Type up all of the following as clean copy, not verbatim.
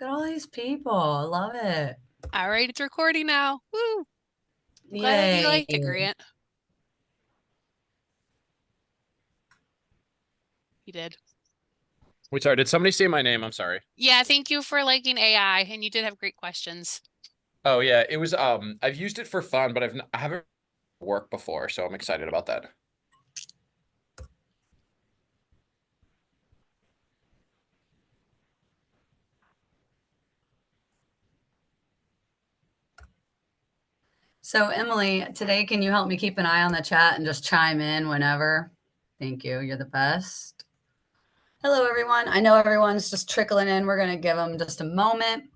Look at all these people. I love it. All right, it's recording now. Woo! I'm glad you Yay. liked it, Grant. You did. Wait, sorry. Did somebody say my name? I'm sorry. Yeah, thank you for liking AI, and you did have great questions. Oh yeah, it was. I've used it for fun, but I haven't worked before, so I'm excited about that. So, Emily, today, can you help me keep an eye on the chat and just chime in whenever? Thank you. You're the best. Hello, everyone. I know everyone's just trickling in. We're going to give them just a moment.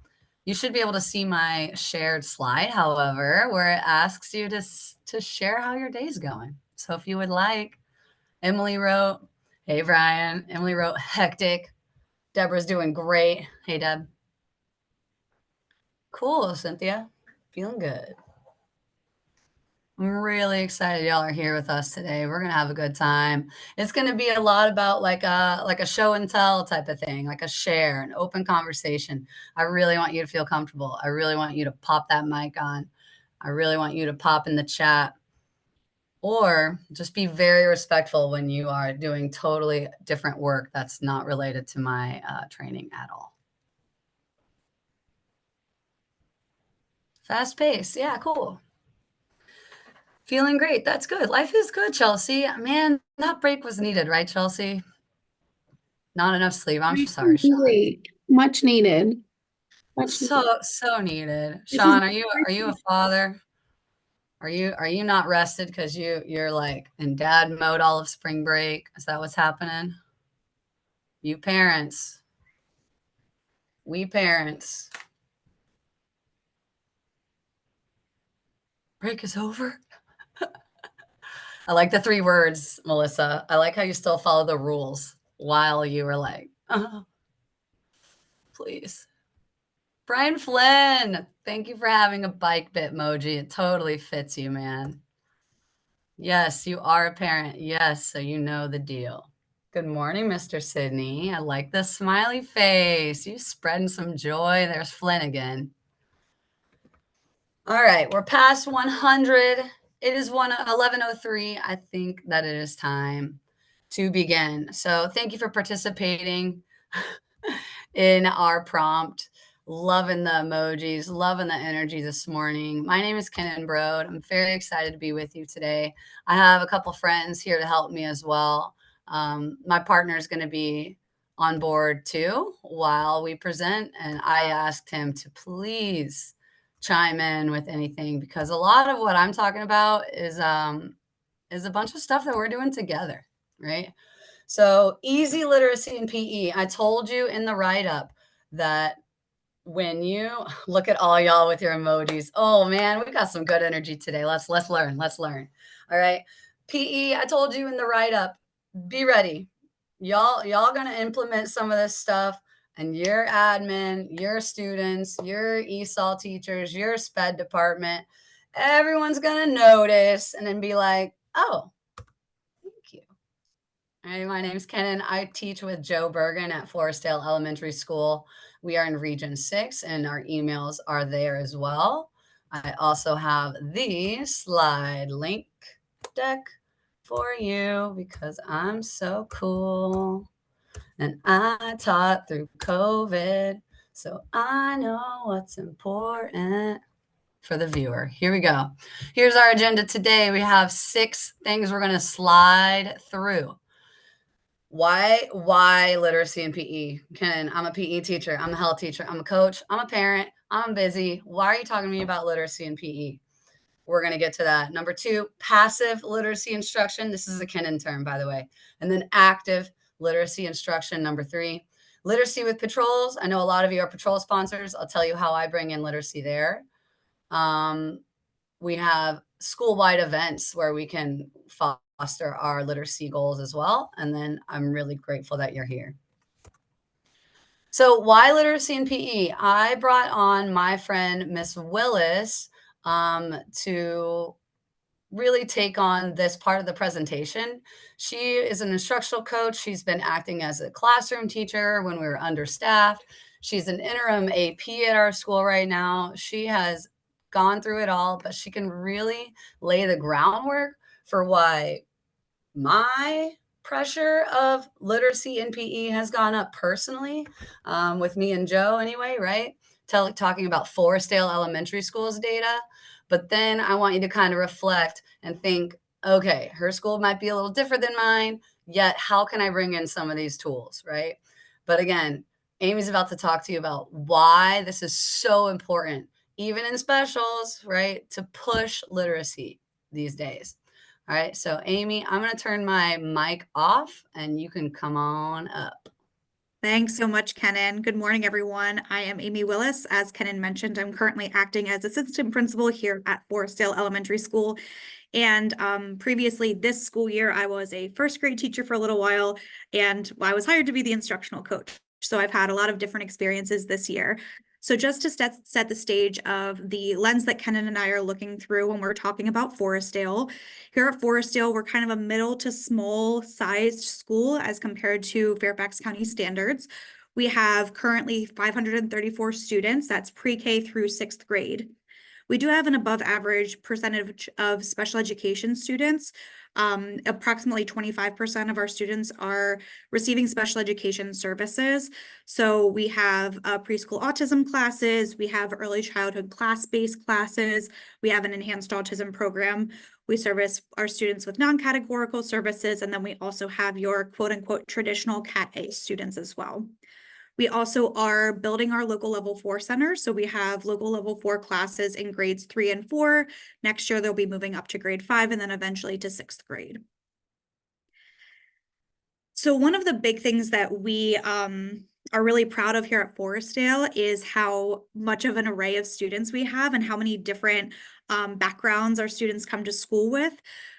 You should be able to see my shared slide, however, where it asks you to share how your day's going. So if you would like, Emily wrote, hey, Brian. Emily wrote, hectic. Deborah's doing great. Hey, Deb. Cool, Cynthia. Feeling good. I'm really excited y'all are here with us today. We're gonna have a good time. It's gonna be a lot about like a show and tell type of thing, like a share, an open conversation. I really want you to feel comfortable. I really want you to pop that mic on. I really want you to pop in the chat or just be very respectful when you are doing totally different work that's not related to my training at all. Fast pace. Yeah, cool. Feeling great. That's good. Life is good, Chelsea. Man, that break was needed, right, Chelsea? Not enough sleep. I'm sorry, Sean. Great. Much needed. Much needed. So needed. This is Sean, are you a father? Are you not rested because you're like in dad mode all of spring break? Is that what's happening? You parents. We parents. Break is over. I like the 3 words, Melissa. I like how you still follow the rules while you were like, please. Brian Flynn, thank you for having a bike bit emoji. It totally fits you, man. Yes, you are a parent. Yes, so you know the deal. Good morning, Mr. Sydney. I like the smiley face. You spreading some joy. There's Flynn again. All right, we're past 100. It is 11:03. I think that it is time to begin. So thank you for participating in our prompt. Loving the emojis, loving the energy this morning. My name is Kenan Broad. I'm very excited to be with you today. I have a couple friends here to help me as well. My partner is going to be on board too while we present, and I asked him to please chime in with anything because a lot of what I'm talking about is a bunch of stuff that we're doing together, right? So easy literacy in PE. I told you in the write-up that when you look at all y'all with your emojis, oh man, we got some good energy today. Let's learn. Let's learn. All right. PE, I told you in the write-up, be ready. Y'all gonna implement some of this stuff, and your admin, your students, your ESOL teachers, your SPED department, everyone's gonna notice and then be like, oh, thank you. Hi, my name's Kenan. I teach with Joe Bergen at Forestdale Elementary School. We are in Region 6, and our emails are there as well. I also have the slide link deck for you because I'm so cool. And I taught through COVID, so I know what's important for the viewer. Here we go. Here's our agenda today. We have 6 things we're going to slide through. Why literacy and PE? Ken, I'm a PE teacher. I'm a health teacher. I'm a coach. I'm a parent. I'm busy. Why are you talking to me about literacy and PE? We're going to get to that. Number 2, passive literacy instruction. This is a Kenan term, by the way. And then active literacy instruction. Number 3, literacy with patrols. I know a lot of you are patrol sponsors. I'll tell you how I bring in literacy there. We have school-wide events where we can foster our literacy goals as well. And then I'm really grateful that you're here. So why literacy in PE? I brought on my friend, Miss Willis, to really take on this part of the presentation. She is an instructional coach. She's been acting as a classroom teacher when we were understaffed. She's an interim AP at our school right now. She has gone through it all, but she can really lay the groundwork for why my pressure of literacy in PE has gone up personally, with me and Joe anyway, right? Talking about Forestdale Elementary School's data. But then I want you to kind of reflect and think, okay, her school might be a little different than mine, yet how can I bring in some of these tools, right? But again, Amy's about to talk to you about why this is so important, even in specials, right? To push literacy these days. All right, so Amy, I'm going to turn my mic off and you can come on up. Thanks so much, Kenan. Good morning, everyone. I am Amy Willis. As Kenan mentioned, I'm currently acting as assistant principal here at Forestdale Elementary School. And previously this school year, I was a first grade teacher for a little while, and I was hired to be the instructional coach. So I've had a lot of different experiences this year. So just to set the stage of the lens that Kenan and I are looking through when we're talking about Forestdale, here at Forestdale, we're kind of a middle to small sized school as compared to Fairfax County standards. We have currently 534 students, that's pre-K through 6th grade. We do have an above average percentage of special education students. Approximately 25% of our students are receiving special education services. So we have preschool autism classes, we have early childhood class-based classes, we have an enhanced autism program. We service our students with non-categorical services, and then we also have your quote-unquote traditional Cat A students as well. We also are building our local level 4 center. So we have local level 4 classes in grades 3 and 4. Next year, they'll be moving up to grade 5 and then eventually to 6th grade. So one of the big things that we are really proud of here at Forestdale is how much of an array of students we have and how many different backgrounds our students come to school with.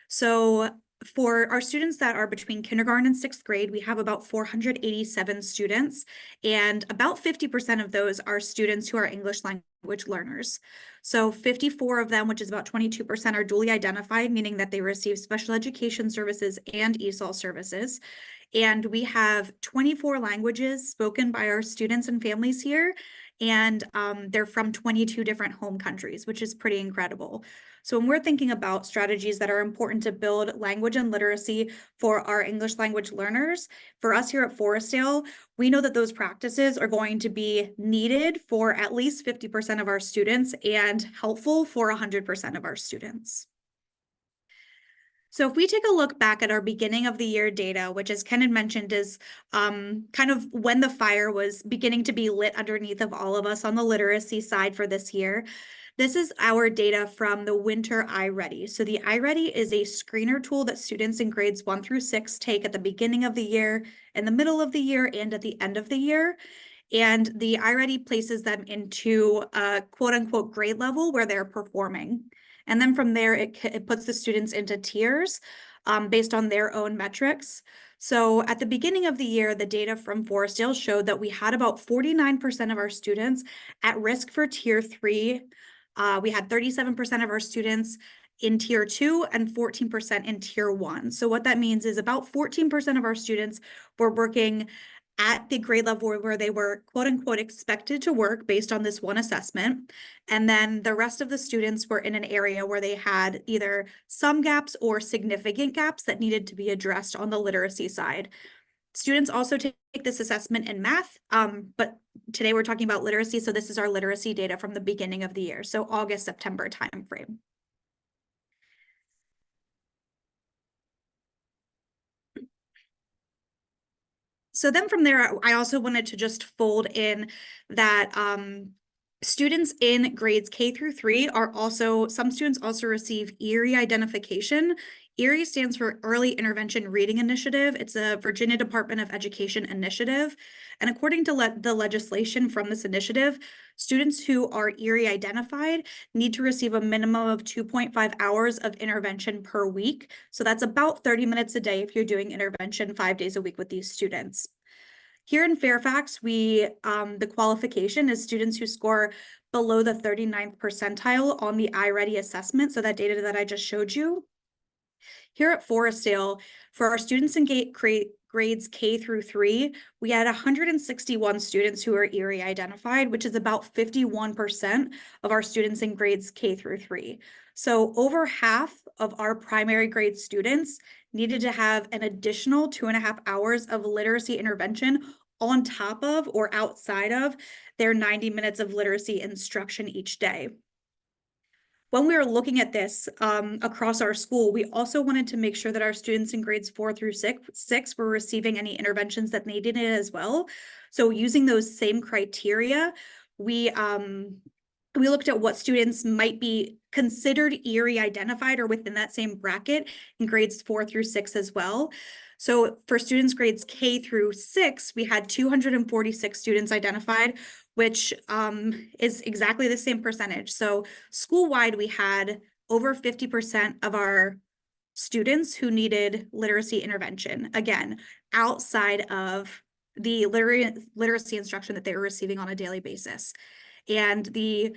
So for our students that are between kindergarten and 6th grade, we have about 487 students, and about 50% of those are students who are English language learners. So 54 of them, which is about 22%, are dually identified, meaning that they receive special education services and ESOL services. And we have 24 languages spoken by our students and families here, and they're from 22 different home countries, which is pretty incredible. So when we're thinking about strategies that are important to build language and literacy for our English language learners, for us here at Forestdale, we know that those practices are going to be needed for at least 50% of our students and helpful for 100% of our students. So if we take a look back at our beginning of the year data, which as Ken had mentioned is kind of when the fire was beginning to be lit underneath of all of us on the literacy side for this year, this is our data from the winter iReady. So the iReady is a screener tool that students in grades 1 through 6 take at the beginning of the year, in the middle of the year, and at the end of the year. And the iReady places them into a quote unquote grade level where they're performing. And then from there, it puts the students into tiers based on their own metrics. So at the beginning of the year, the data from Forestdale showed that we had about 49% of our students at risk for tier 3. We had 37% of our students in tier 2 and 14% in tier 1. So what that means is about 14% of our students were working at the grade level where they were quote unquote expected to work based on this one assessment. And then the rest of the students were in an area where they had either some gaps or significant gaps that needed to be addressed on the literacy side. Students also take this assessment in math, but today we're talking about literacy. So this is our literacy data from the beginning of the year. So August, September timeframe. So then from there, I also wanted to just fold in that students in grades K through 3 are also, some students also receive ERIE identification. ERIE stands for Early Intervention Reading Initiative. It's a Virginia Department of Education initiative. And according to the legislation from this initiative, students who are ERIE identified need to receive a minimum of 2.5 hours of intervention per week. So that's about 30 minutes a day if you're doing intervention 5 days a week with these students. Here in Fairfax, the qualification is students who score below the 39th percentile on the iReady assessment, so that data that I just showed you. Here at Forestdale, for our students in grades K through 3, we had 161 students who were Erie identified, which is about 51% of our students in grades K through 3. So over half of our primary grade students needed to have an additional 2.5 hours of literacy intervention on top of or outside of their 90 minutes of literacy instruction each day. When we were looking at this across our school, we also wanted to make sure that our students in grades 4 through 6 were receiving any interventions that they needed as well. So using those same criteria, we looked at what students might be considered Erie identified or within that same bracket in grades 4 through 6 as well. So for students grades K through 6, we had 246 students identified, which is exactly the same percentage. So school-wide, we had over 50% of our students who needed literacy intervention, again, outside of the literacy instruction that they were receiving on a daily basis. And the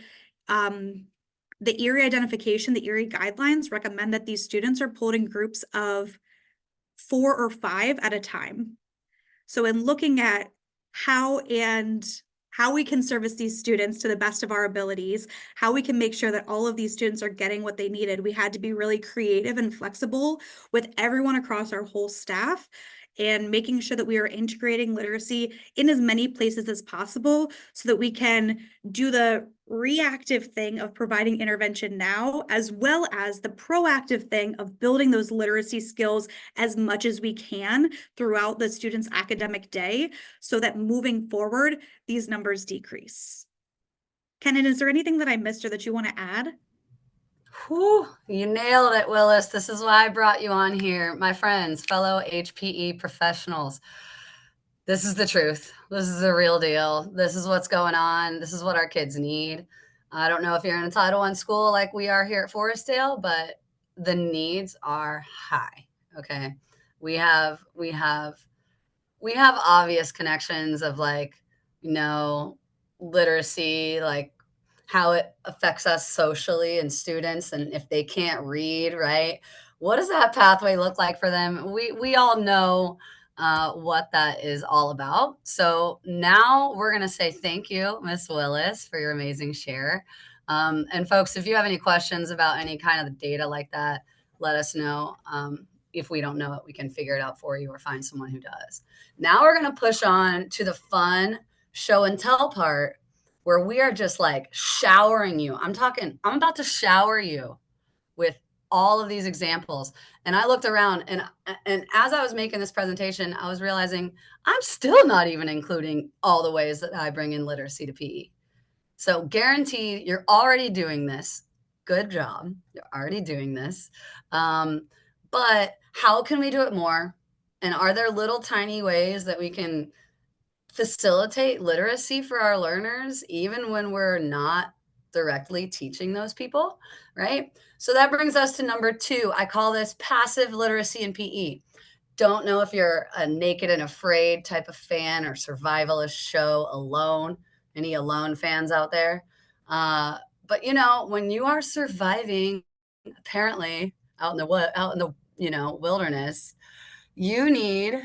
Erie identification, the Erie guidelines recommend that these students are pulled in groups of 4 or 5 at a time. So in looking at how we can service these students to the best of our abilities, how we can make sure that all of these students are getting what they needed, we had to be really creative and flexible with everyone across our whole staff and making sure that we are integrating literacy in as many places as possible so that we can do the reactive thing of providing intervention now, as well as the proactive thing of building those literacy skills as much as we can throughout the student's academic day so that moving forward, these numbers decrease. Kenan, is there anything that I missed or that you want to add? Whew, you nailed it, Willis. This is why I brought you on here. My friends, fellow HPE professionals, this is the truth. This is the real deal. This is what's going on. This is what our kids need. I don't know if you're in a Title I school like we are here at Forestdale, but the needs are high. Okay. We have obvious connections of like, literacy, like how it affects us socially and students. And if they can't read, right, what does that pathway look like for them? We all know what that is all about. So now we're going to say thank you, Miss Willis, for your amazing share. And folks, if you have any questions about any kind of data like that, let us know. If we don't know it, we can figure it out for you or find someone who does. Now we're going to push on to the fun show and tell part where we are just like showering you. I'm about to shower you with all of these examples. And I looked around and as I was making this presentation, I was realizing I'm still not even including all the ways that I bring in literacy to PE. So guaranteed you're already doing this. Good job. You're already doing this. But how can we do it more? And are there little tiny ways that we can facilitate literacy for our learners, even when we're not directly teaching those people, right? So that brings us to number 2. I call this passive literacy in PE. Don't know if you're a Naked and Afraid type of fan or survivalist show Alone. Any Alone fans out there? But when you are surviving, apparently out in the wilderness, you need.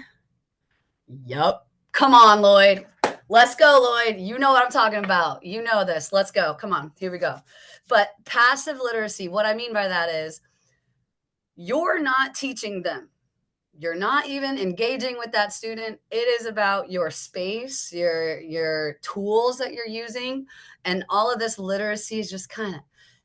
Yup. Come on, Lloyd. Let's go, Lloyd. You know what I'm talking about. You know this. Let's go. Come on. Here we go. But passive literacy, what I mean by that is you're not teaching them. You're not even engaging with that student. It is about your space, your tools that you're using, and all of this literacy is just kind of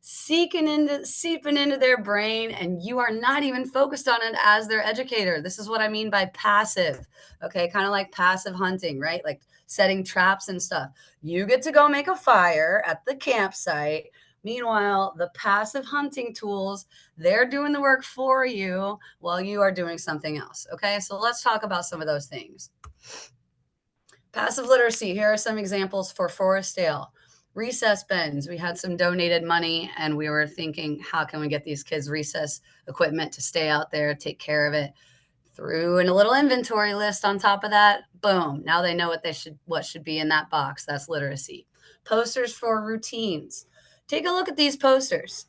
seeping into their brain, and you are not even focused on it as their educator. This is what I mean by passive. Okay, kind of like passive hunting, right? Like setting traps and stuff. You get to go make a fire at the campsite. Meanwhile, the passive hunting tools, they're doing the work for you while you are doing something else. Okay, so let's talk about some of those things. Passive literacy, here are some examples for Forestdale. Recess bins, we had some donated money and we were thinking, how can we get these kids recess equipment to stay out there, take care of it? Threw in a little inventory list on top of that. Boom, now they know what should be in that box. That's literacy. Posters for routines. Take a look at these posters.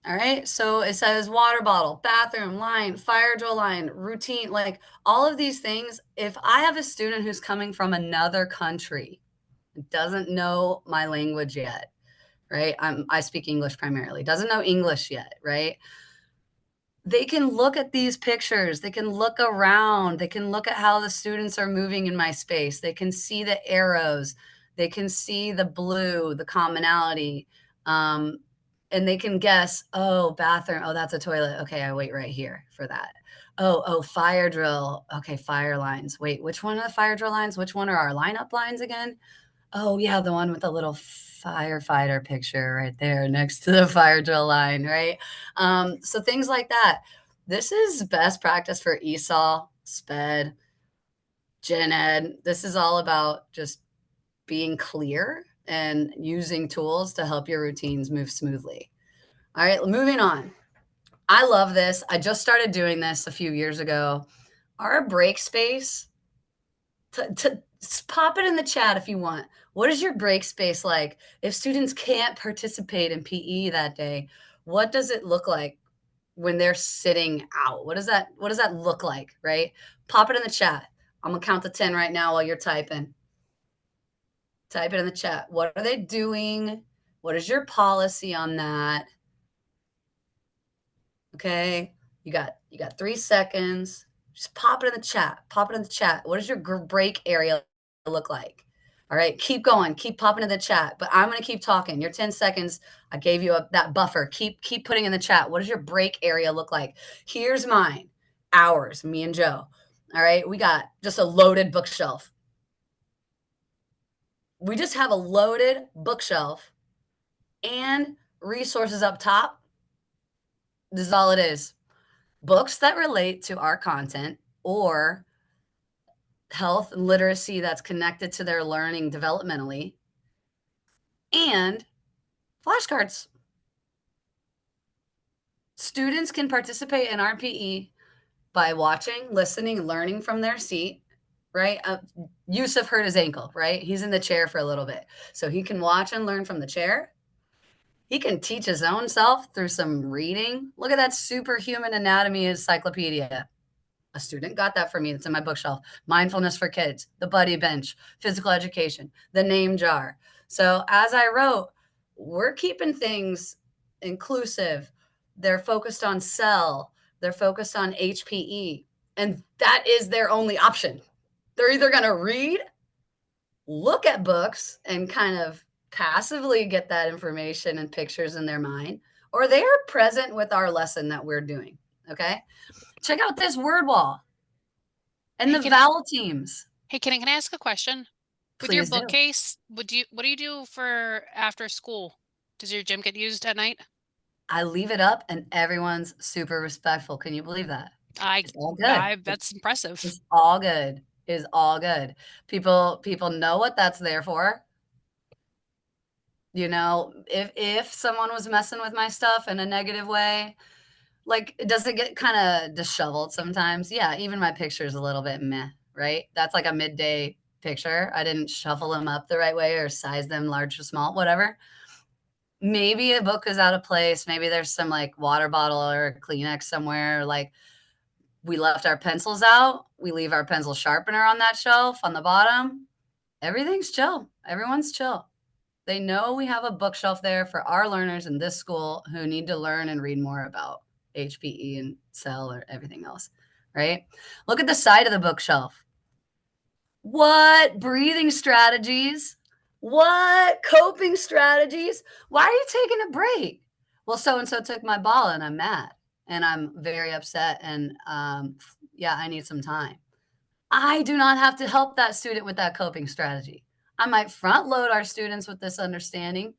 All right. So it says water bottle, bathroom, line, fire drill line, routine, like all of these things. If I have a student who's coming from another country, doesn't know my language yet, right? I speak English primarily, doesn't know English yet, right? They can look at these pictures. They can look around. They can look at how the students are moving in my space. They can see the arrows. They can see the blue, the commonality. And they can guess, oh, bathroom. Oh, that's a toilet. Okay, I wait right here for that. Oh, fire drill. Okay, fire lines. Wait, which one are the fire drill lines? Which one are our lineup lines again? Oh, yeah, the one with the little firefighter picture right there next to the fire drill line, right? So things like that. This is best practice for ESOL, SPED, Gen Ed. This is all about just being clear and using tools to help your routines move smoothly. All right, moving on. I love this. I just started doing this a few years ago. Our break space, pop it in the chat if you want. What is your break space like? If students can't participate in PE that day, what does it look like when they're sitting out? What does that look like, right? Pop it in the chat. I'm gonna count to 10 right now while you're typing. Type it in the chat. What are they doing? What is your policy on that? Okay, you got 3 seconds. Just pop it in the chat. Pop it in the chat. What does your break area look like? All right, keep going. Keep popping in the chat. But I'm going to keep talking. Your 10 seconds, I gave you that buffer. Keep putting in the chat. What does your break area look like? Here's mine. Ours, me and Joe. All right, we got just a loaded bookshelf. We just have a loaded bookshelf and resources up top. This is all it is. Books that relate to our content or health and literacy that's connected to their learning developmentally, and flashcards. Students can participate in RPE by watching, listening, learning from their seat, right? Yusuf hurt his ankle, right? He's in the chair for a little bit. So he can watch and learn from the chair. He can teach his own self through some reading. Look at that Superhuman Anatomy Encyclopedia. A student got that for me. It's in my bookshelf. Mindfulness for Kids, the Buddy Bench, Physical Education, the Name Jar. So as I wrote, we're keeping things inclusive. They're focused on cell. They're focused on HPE. And that is their only option. They're either going to read, look at books, and kind of passively get that information and pictures in their mind, or they are present with our lesson that we're doing. Okay. Check out this word wall and the vowel teams. Hey, can I ask a question? With your Please do. bookcase, what do you do for after school? Does your gym get used at night? I leave it up and everyone's super respectful. Can you believe that? It's all good. That's impressive. It's all good. It's all good. People know what that's there for. You know, if someone was messing with my stuff in a negative way, like, does it get kind of disheveled sometimes? Yeah, even my picture is a little bit meh, right? That's like a midday picture. I didn't shuffle them up the right way or size them large or small, whatever. Maybe a book is out of place. Maybe there's some like water bottle or Kleenex somewhere. Like, we left our pencils out. We leave our pencil sharpener on that shelf on the bottom. Everything's chill. Everyone's chill. They know we have a bookshelf there for our learners in this school who need to learn and read more about HPE and cell or everything else, right? Look at the side of the bookshelf. What breathing strategies? What coping strategies? Why are you taking a break? Well, so-and-so took my ball and I'm mad and I'm very upset and yeah, I need some time. I do not have to help that student with that coping strategy. I might front load our students with this understanding,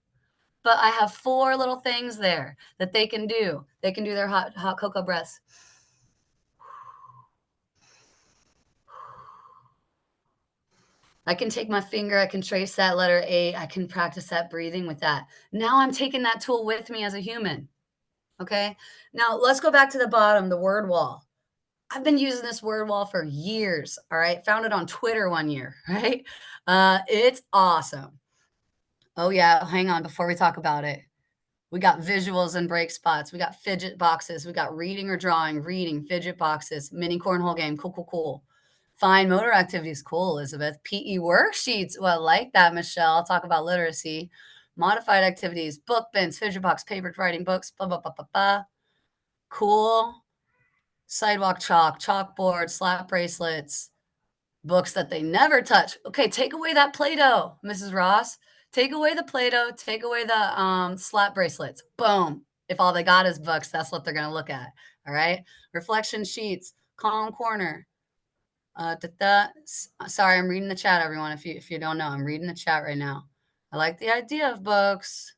but I have 4 little things there that they can do. They can do their hot cocoa breaths. I can take my finger, I can trace that letter A, I can practice that breathing with that. Now I'm taking that tool with me as a human. Okay. Now let's go back to the bottom, the word wall. I've been using this word wall for years. All right. Found it on Twitter one year, right? It's awesome. Oh yeah. Hang on before we talk about it. We got visuals and break spots. We got fidget boxes. We got reading or drawing, reading, fidget boxes, mini cornhole game. Cool, cool, cool. Fine motor activities. Cool, Elizabeth. PE worksheets. Well, I like that, Michelle. I'll talk about literacy. Modified activities, book bins, fidget box, paper writing books, blah, blah, blah, blah, blah. Cool. Sidewalk chalk, chalkboard, slap bracelets, books that they never touch. Okay, take away that Play-Doh, Mrs. Ross. Take away the Play-Doh, take away the slap bracelets. Boom. If all they got is books, that's what they're going to look at. All right. Reflection sheets, calm corner. Sorry, I'm reading the chat, everyone. If you don't know, I'm reading the chat right now. I like the idea of books.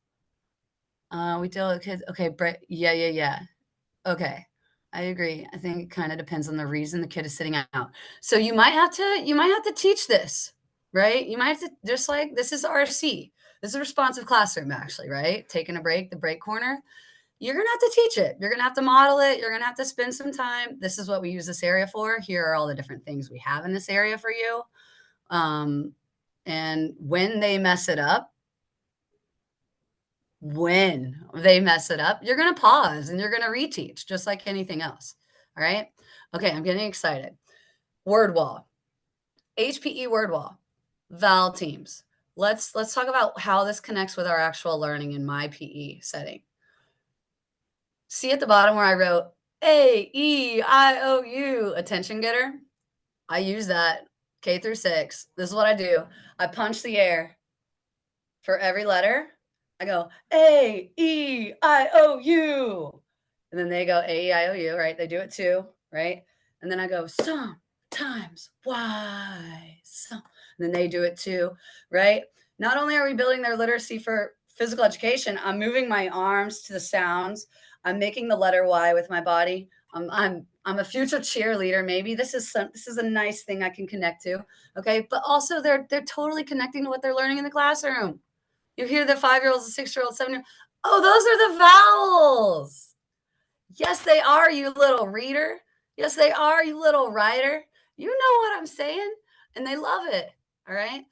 We deal with kids. Okay, yeah. Okay. I agree. I think it kind of depends on the reason the kid is sitting out. So you might have to teach this, right? You might have to, just like, this is RC. This is a responsive classroom, actually, right? Taking a break, the break corner. You're going to have to teach it. You're going to have to model it. You're going to have to spend some time. This is what we use this area for. Here are all the different things we have in this area for you. And when they mess it up, you're going to pause and you're going to reteach just like anything else. All right. Okay. I'm getting excited. Word wall, HPE word wall, Val teams. Let's talk about how this connects with our actual learning in my PE setting. See at the bottom where I wrote A-E-I-O-U, attention getter. I use that K through 6. This is what I do. I punch the air for every letter. I go A-E-I-O-U. And then they go A-E-I-O-U, right? They do it too, right? And then I go sometimes why. And then they do it too, right? Not only are we building their literacy for physical education, I'm moving my arms to the sounds. I'm making the letter Y with my body. I'm a future cheerleader. Maybe this is a nice thing I can connect to. Okay. But also they're totally connecting to what they're learning in the classroom. You hear the 5-year-olds, the 6-year-old, 7-year-old. Oh, those are the vowels. Yes, they are, you little reader. Yes, they are, you little writer. You know what I'm saying? And they love it. All right.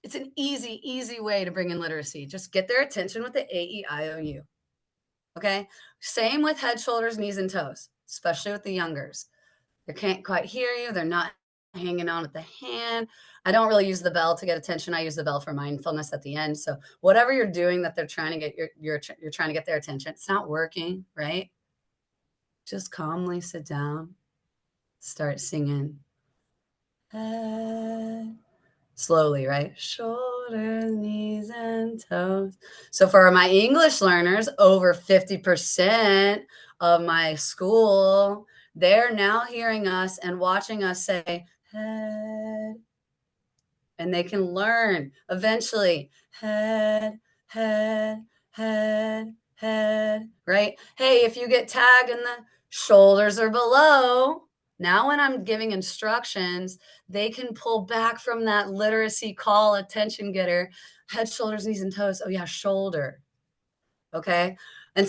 It's an easy way to bring in literacy. Just get their attention with the A-E-I-O-U. Okay. Same with head, shoulders, knees, and toes, especially with the youngers. They can't quite hear you. They're not hanging on with the hand. I don't really use the bell to get attention. I use the bell for mindfulness at the end. So whatever you're doing that they're trying to get you're trying to get their attention, it's not working, right? Just calmly sit down, start singing. Slowly, right? Shoulders, knees, and toes. So for my English learners, over 50% of my school, they're now hearing us and watching us say head. And they can learn eventually head, head, head, head, right? Hey, if you get tagged and the shoulders are below, now when I'm giving instructions, they can pull back from that literacy call, attention getter, head, shoulders, knees, and toes. Oh yeah, shoulder. Okay. And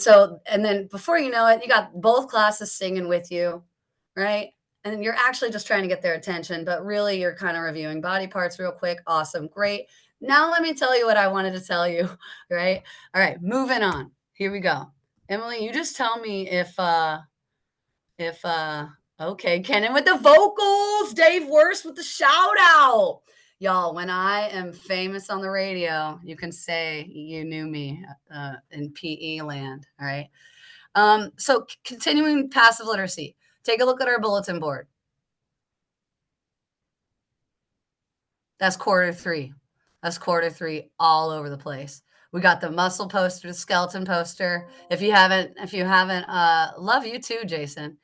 then before you know it, you got both classes singing with you, right? And you're actually just trying to get their attention, but really you're kind of reviewing body parts real quick. Awesome. Great. Now let me tell you what I wanted to tell you, right? All right, moving on. Here we go. Emily, you just tell me okay, Kenan with the vocals, Dave Worst with the shout out. Y'all, when I am famous on the radio, you can say you knew me in PE land, all right? So continuing passive literacy. Take a look at our bulletin board. That's quarter 3. That's quarter 3 all over the place. We got the muscle poster, the skeleton poster. If you haven't, love you too, Jason.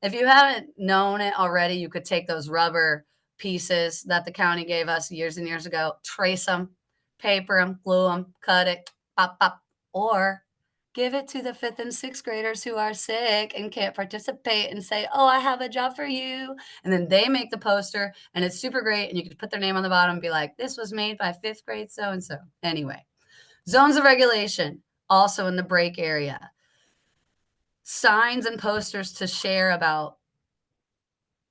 If you haven't known it already, you could take those rubber pieces that the county gave us years and years ago, trace them, paper them, glue them, cut it, pop, pop, or give it to the 5th and 6th graders who are sick and can't participate and say, oh, I have a job for you. And then they make the poster and it's super great. And you can put their name on the bottom and be like, this was made by 5th grade so-and-so. Anyway, zones of regulation, also in the break area. Signs and posters to share about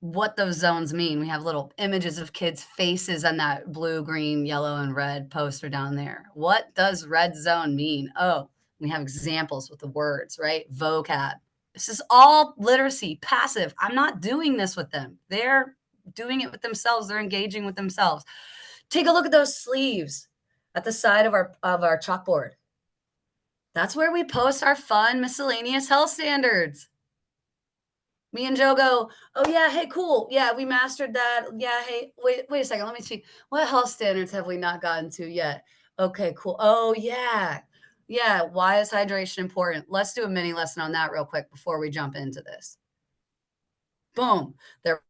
what those zones mean. We have little images of kids' faces on that blue, green, yellow, and red poster down there. What does red zone mean? Oh, We have examples with the words, right? Vocab. This is all literacy, passive. I'm not doing this with them. They're doing it with themselves. They're engaging with themselves. Take a look at those sleeves at the side of our chalkboard. That's where we post our fun miscellaneous health standards. Me and Joe go, oh yeah, hey, cool. Yeah, we mastered that. Yeah, hey, wait a second. Let me see. What health standards have we not gotten to yet? Okay, cool. Oh yeah. Yeah, why is hydration important? Let's do a mini lesson on that real quick before we jump into this. Boom. They're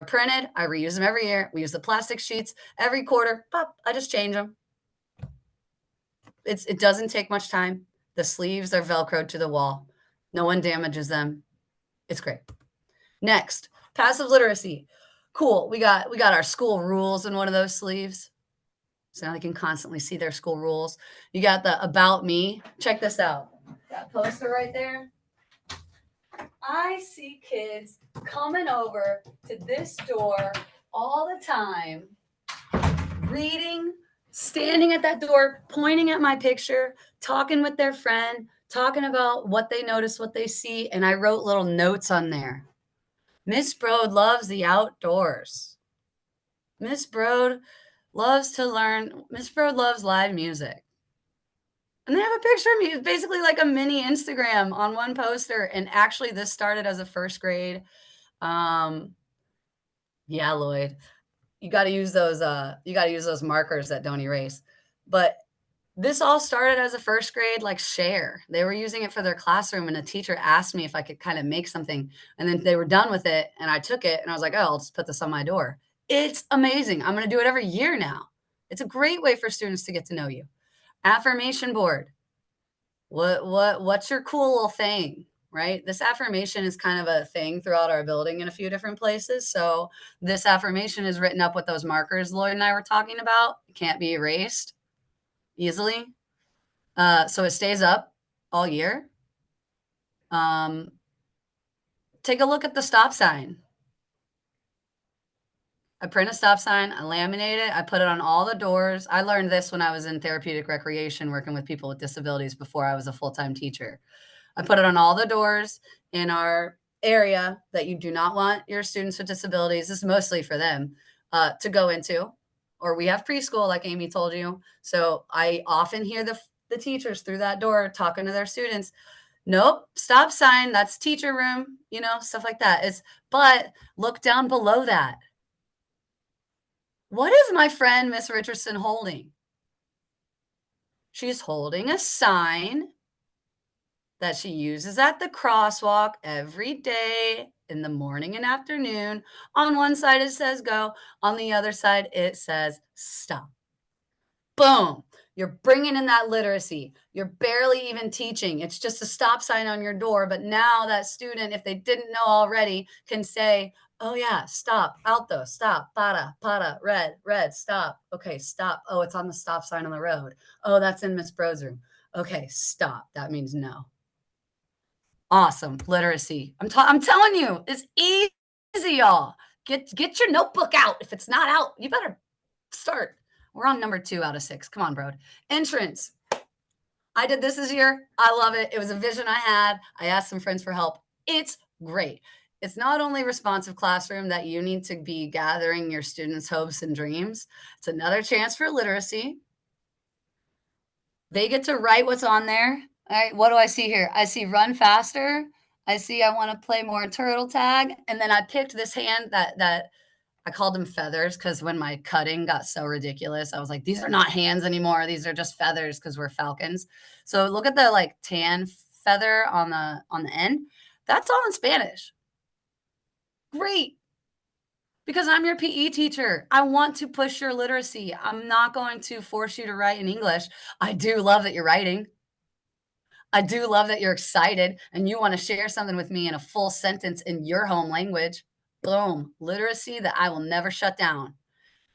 printed. I reuse them every year. We use the plastic sheets every quarter. Pop, I just change them. It doesn't take much time. The sleeves are Velcroed to the wall. No one damages them. It's great. Next, passive literacy. Cool. We got our school rules in one of those sleeves. So now they can constantly see their school rules. You got the about me. Check this out. That poster right there. I see kids coming over to this door all the time, reading, standing at that door, pointing at my picture, talking with their friend, talking about what they notice, what they see. And I wrote little notes on there. Miss Broad loves the outdoors. Miss Broad loves to learn. Miss Broad loves live music. And they have a picture of me. It's basically like a mini Instagram on one poster. And actually, this started as a first grade. Yeah, Lloyd, you got to use those. You got to use those markers that don't erase. But this all started as a first grade like share. They were using it for their classroom, and a teacher asked me if I could kind of make something. And then they were done with it, and I took it, and I was like, oh, I'll just put this on my door. It's amazing. I'm going to do it every year now. It's a great way for students to get to know you. Affirmation board. What's your cool little thing, right? This affirmation is kind of a thing throughout our building in a few different places. So this affirmation is written up with those markers Lloyd and I were talking about. It can't be erased easily. So it stays up all year. Take a look at the stop sign. I print a stop sign, I laminate it, I put it on all the doors. I learned this when I was in therapeutic recreation working with people with disabilities before I was a full-time teacher. I put it on all the doors in our area that you do not want your students with disabilities, this is mostly for them, to go into. Or we have preschool, like Amy told you. So I often hear the teachers through that door talking to their students. Nope, stop sign, that's teacher room, stuff like that. But look down below that. What is my friend Miss Richardson holding? She's holding a sign that she uses at the crosswalk every day in the morning and afternoon. On one side, it says go. On the other side, it says stop. Boom. You're bringing in that literacy. You're barely even teaching. It's just a stop sign on your door. But now that student, if they didn't know already, can say, oh yeah, stop, alto, stop, para, red, stop. Okay, stop. Oh, it's on the stop sign on the road. Oh, that's in Miss Bro's room. Okay, stop. That means no. Awesome. Literacy. I'm telling you, it's easy, y'all. Get your notebook out. If it's not out, you better start. We're on number 2 out of 6. Come on, bro. Entrance. I did this year. I love it. It was a vision I had. I asked some friends for help. It's great. It's not only responsive classroom that you need to be gathering your students' hopes and dreams. It's another chance for literacy. They get to write what's on there. All right, what do I see here? I see run faster. I see I want to play more turtle tag. And then I picked this hand that I called them feathers because when my cutting got so ridiculous, I was like, these are not hands anymore. These are just feathers because we're falcons. So look at the like tan feather on the end. That's all in Spanish. Great. Because I'm your PE teacher. I want to push your literacy. I'm not going to force you to write in English. I do love that you're writing. I do love that you're excited and you want to share something with me in a full sentence in your home language. Boom. Literacy that I will never shut down.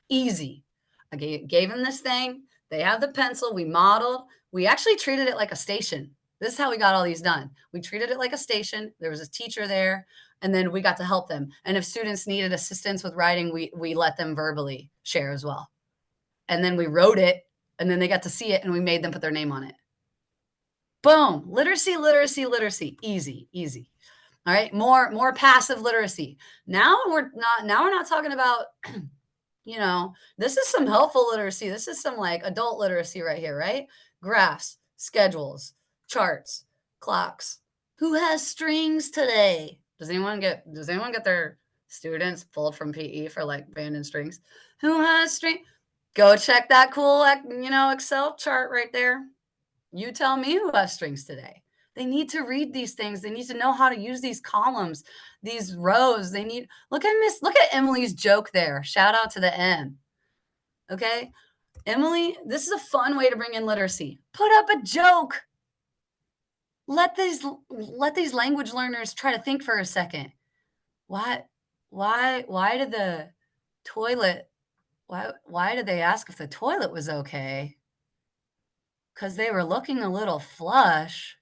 Easy. I gave them this thing. They have the pencil. We modeled. We actually treated it like a station. This is how we got all these done. We treated it like a station. There was a teacher there, and then we got to help them. And if students needed assistance with writing, we let them verbally share as well. And then we wrote it, and then they got to see it, and we made them put their name on it. Boom. Literacy, literacy, literacy. Easy, easy. All right. More passive literacy. Now we're not talking about, you know, this is some helpful literacy. This is some like adult literacy right here, right? Graphs, schedules, charts, clocks. Who has strings today? Does anyone get their students pulled from PE for like band and strings? Who has string? Go check that cool, you know, Excel chart right there. You tell me who has strings today. They need to read these things. They need to know how to use these columns, these rows. They need, look at Emily's joke there. Shout out to the M. Okay. Emily, this is a fun way to bring in literacy. Put up a joke. Let these language learners try to think for a second. Why did the toilet, why did they ask if the toilet was okay? Because they were looking a little flush.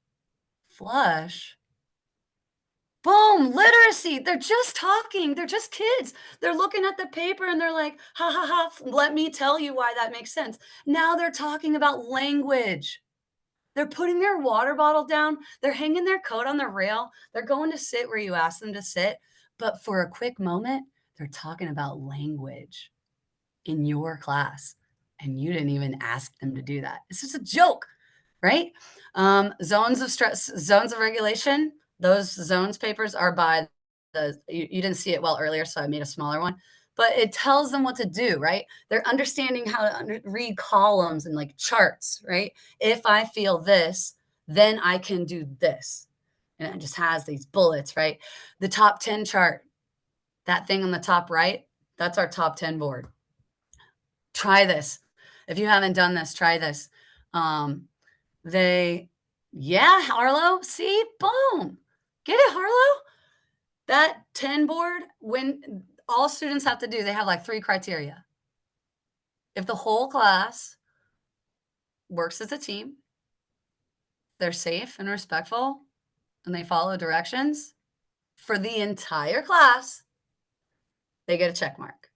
Boom, literacy. They're just talking. They're just kids. They're looking at the paper and they're like, ha ha ha, let me tell you why that makes sense. Now they're talking about language. They're putting their water bottle down. They're hanging their coat on the rail. They're going to sit where you ask them to sit. But for a quick moment, they're talking about language in your class. And you didn't even ask them to do that. It's just a joke, right? Zones of stress, zones of regulation. Those zones papers are by you didn't see it well earlier, so I made a smaller one. But it tells them what to do, right? They're understanding how to read columns and like charts, right? If I feel this, then I can do this. And it just has these bullets, right? The top 10 chart, that thing on the top right, that's our top 10 board. Try this. If you haven't done this, try this. Yeah, Harlow, see, boom. Get it, Harlow? That 10 board, when all students have to do, they have like 3 criteria. If the whole class works as a team, they're safe and respectful, and they follow directions for the entire class, they get a check mark.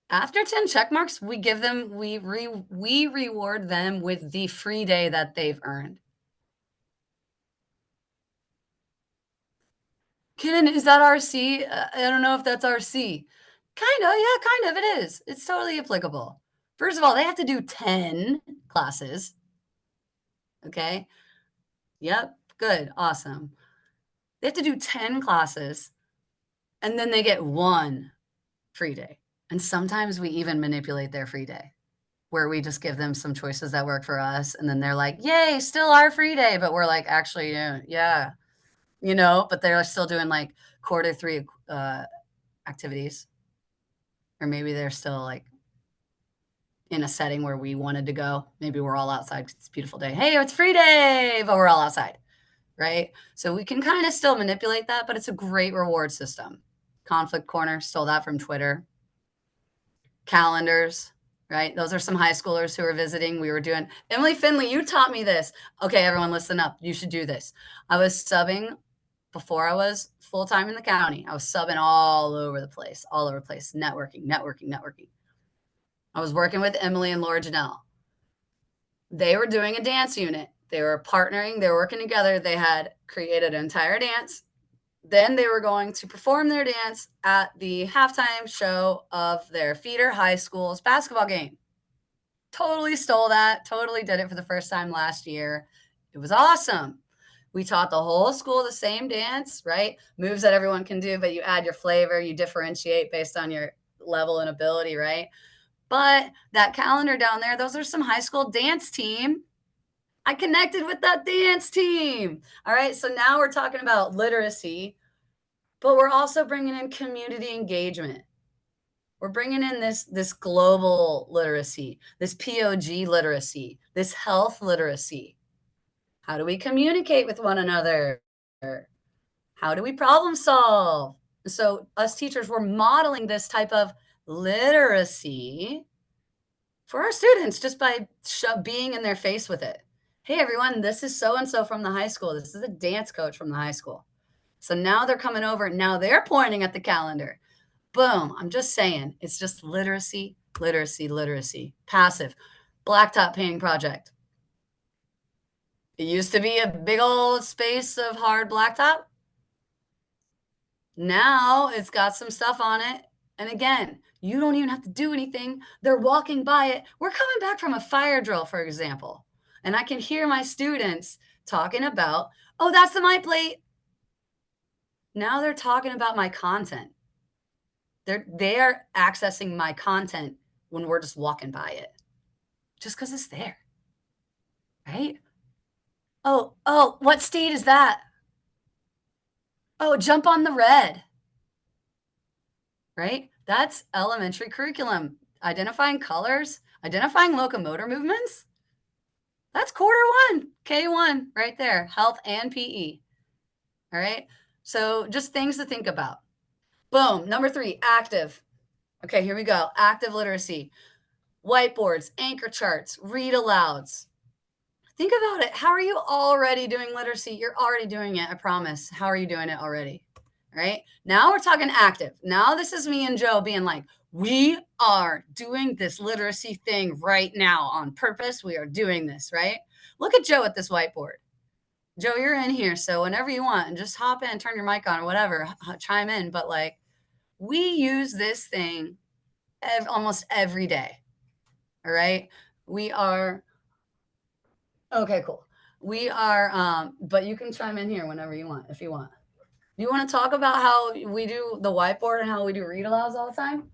After 10 check marks, we give them, we reward them with the free day that they've earned. Kenan, is that RC? I don't know if that's RC. Kind of, yeah, kind of, it is. It's totally applicable. First of all, they have to do 10 classes. Okay. Yep, good, awesome. They have to do 10 classes, and then they get 1 free day. And sometimes we even manipulate their free day, where we just give them some choices that work for us. And then they're like, yay, still our free day. But we're like, actually, yeah, you know, but they're still doing like quarter 3 activities. Or maybe they're still like in a setting where we wanted to go. Maybe we're all outside because it's a beautiful day. Hey, it's free day, but we're all outside, right? So we can kind of still manipulate that, but it's a great reward system. Conflict Corner, stole that from Twitter. Calendars, right? Those are some high schoolers who are visiting. We were doing, Emily Finley, you taught me this. Okay, everyone listen up. You should do this. I was subbing before I was full-time in the county. I was subbing all over the place, networking. I was working with Emily and Laura Janelle. They were doing a dance unit. They were partnering. They were working together. They had created an entire dance. Then they were going to perform their dance at the halftime show of their feeder high school's basketball game. Totally stole that. Totally did it for the first time last year. It was awesome. We taught the whole school the same dance, right? Moves that everyone can do, but you add your flavor, you differentiate based on your level and ability, right? But that calendar down there, those are some high school dance team. I connected with that dance team. All right. So now we're talking about literacy, but we're also bringing in community engagement. We're bringing in this global literacy, this POG literacy, this health literacy. How do we communicate with one another? How do we problem solve? So us teachers, we're modeling this type of literacy for our students just by being in their face with it. Hey, everyone, this is so-and-so from the high school. This is a dance coach from the high school. So now they're coming over. Now they're pointing at the calendar. Boom. I'm just saying, it's just literacy, literacy, literacy. Passive. Blacktop painting project. It used to be a big old space of hard blacktop. Now it's got some stuff on it. And again, you don't even have to do anything. They're walking by it. We're coming back from a fire drill, for example. And I can hear my students talking about, oh, that's the my plate. Now they're talking about my content. They are accessing my content when we're just walking by it. Just because it's there. Right? Oh, what state is that? Oh, jump on the red. Right? That's elementary curriculum. Identifying colors, identifying locomotor movements. That's quarter one, K1 right there, health and PE. All right. So just things to think about. Boom. Number 3, active. Okay, here we go. Active literacy. Whiteboards, anchor charts, read alouds. Think about it. How are you already doing literacy? You're already doing it, I promise. How are you doing it already? All right. Now we're talking active. Now this is me and Joe being like, we are doing this literacy thing right now on purpose. We are doing this, right? Look at Joe at this whiteboard. Joe, you're in here. So whenever you want, and just hop in, turn your mic on or whatever, chime in. But like, we use this thing almost every day. All right. We are, okay, cool. We are, but you can chime in here whenever you want, if you want. Do you want to talk about how we do the whiteboard and how we do read alouds all the time?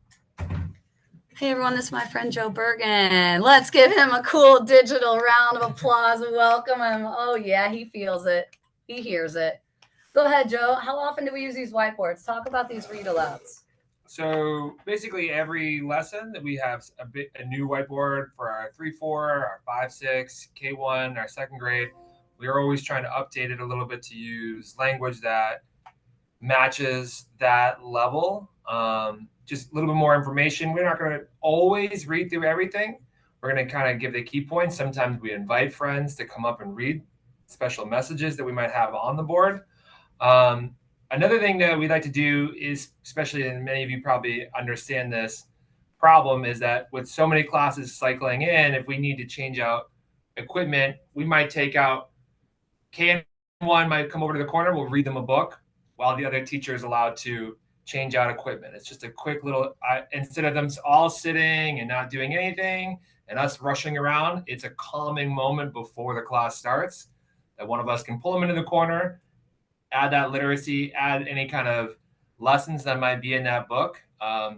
Hey everyone, this is my friend Joe Bergen. Let's give him a cool digital round of applause and welcome him. Oh yeah, he feels it. He hears it. Go ahead, Joe. How often do we use these whiteboards? Talk about these read alouds. So basically every lesson that we have a new whiteboard for our 3-4, our 5-6, K1, our second grade. We are always trying to update it a little bit to use language that matches that level. Just a little bit more information. We're not going to always read through everything. We're going to kind of give the key points. Sometimes we invite friends to come up and read special messages that we might have on the board. Another thing that we like to do is, especially, and many of you probably understand this problem, is that with so many classes cycling in, if we need to change out equipment, we might take out K1 might come over to the corner, we'll read them a book while the other teacher is allowed to change out equipment. It's just a quick little, instead of them all sitting and not doing anything and us rushing around, it's a calming moment before the class starts that one of us can pull them into the corner, add that literacy, add any kind of lessons that might be in that book. If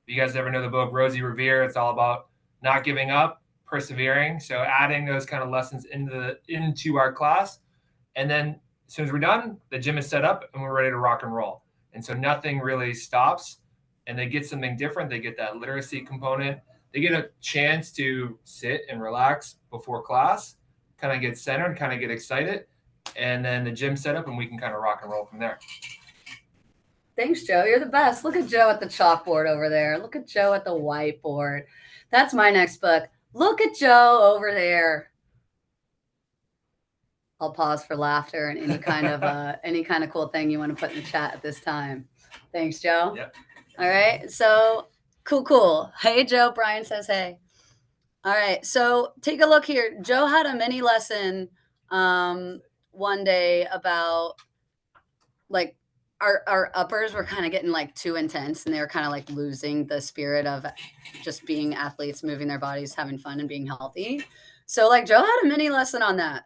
you guys ever know the book Rosie Revere, it's all about not giving up, persevering. So adding those kind of lessons into our class. And then as soon as we're done, the gym is set up and we're ready to rock and roll. And so nothing really stops, and they get something different. They get that literacy component. They get a chance to sit and relax before class, kind of get centered, kind of get excited. And then the gym set up and we can kind of rock and roll from there. Thanks, Joe. You're the best. Look at Joe at the chalkboard over there. Look at Joe at the whiteboard. That's my next book. Look at Joe over there. I'll pause for laughter and any kind of cool thing you want to put in the chat at this time. Thanks, Joe. Yep. All right. So cool. Hey, Joe. Brian says hey. All right. So take a look here. Joe had a mini lesson one day about like our uppers were kind of getting like too intense and they were kind of like losing the spirit of just being athletes, moving their bodies, having fun and being healthy. So like Joe had a mini lesson on that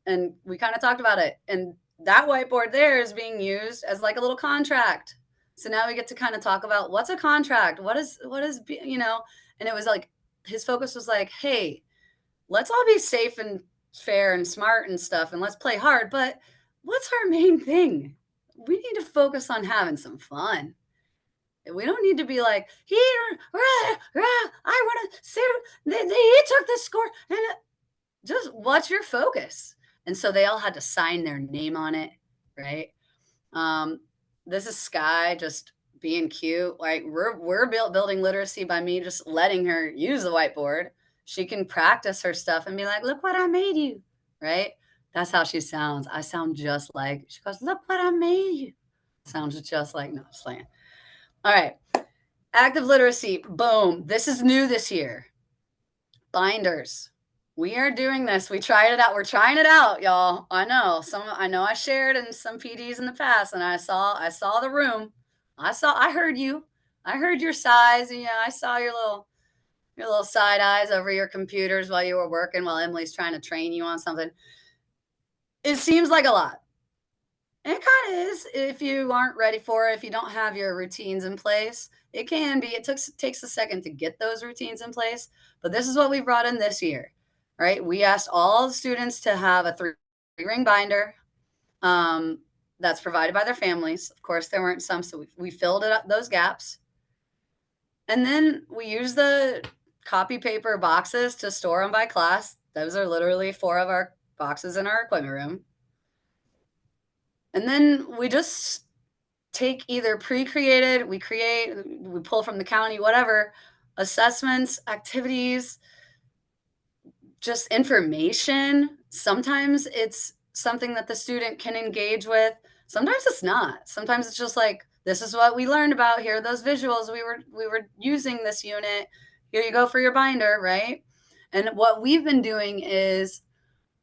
and we kind of talked about it. And that whiteboard there is being used as like a little contract. So now we get to kind of talk about what's a contract? What is, you know, and it was like, his focus was like, hey, let's all be safe and fair and smart and stuff. And let's play hard. But what's our main thing? We need to focus on having some fun. We don't need to be like, here, I want to say, he took the score. And just what's your focus? And so they all had to sign their name on it, right? This is Sky just being cute. Like we're building literacy by me just letting her use the whiteboard. She can practice her stuff and be like, look what I made you, right? That's how she sounds. I sound just like, she goes, look what I made you. Sounds just like, no, slaying. All right. Active literacy. Boom. This is new this year. Binders. We are doing this. We tried it out. We're trying it out, y'all. I know. I know I shared in some PDs in the past, and I saw the room. I heard you. I heard your sighs, and I saw your little side eyes over your computers while you were working while Emily's trying to train you on something. It seems like a lot. And it kind of is if you aren't ready for it, if you don't have your routines in place. It can be. It takes a second to get those routines in place. But this is what we brought in this year, right? We asked all the students to have a three-ring binder that's provided by their families. Of course, there weren't some, so we filled it up, those gaps. And then we use the copy paper boxes to store them by class. Those are literally 4 of our boxes in our equipment room. And then we just take either pre-created, we pull from the county, whatever, assessments, activities, just information. Sometimes it's something that the student can engage with. Sometimes it's not. Sometimes it's just like, this is what we learned about. Here are those visuals we were using this unit. Here you go for your binder, right? And what we've been doing is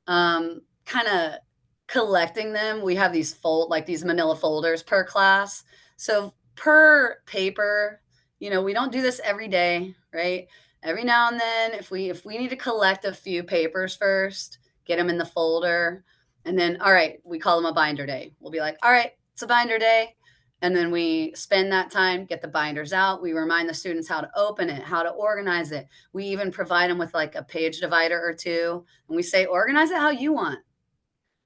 kind of collecting them. We have these these manila folders per class. So per paper, we don't do this every day, right? Every now and then, if we need to collect a few papers first, get them in the folder, and then, all right, we call them a binder day. We'll be like, all right, it's a binder day. And then we spend that time, get the binders out. We remind the students how to open it, how to organize it. We even provide them with like a page divider or 2. And we say, organize it how you want.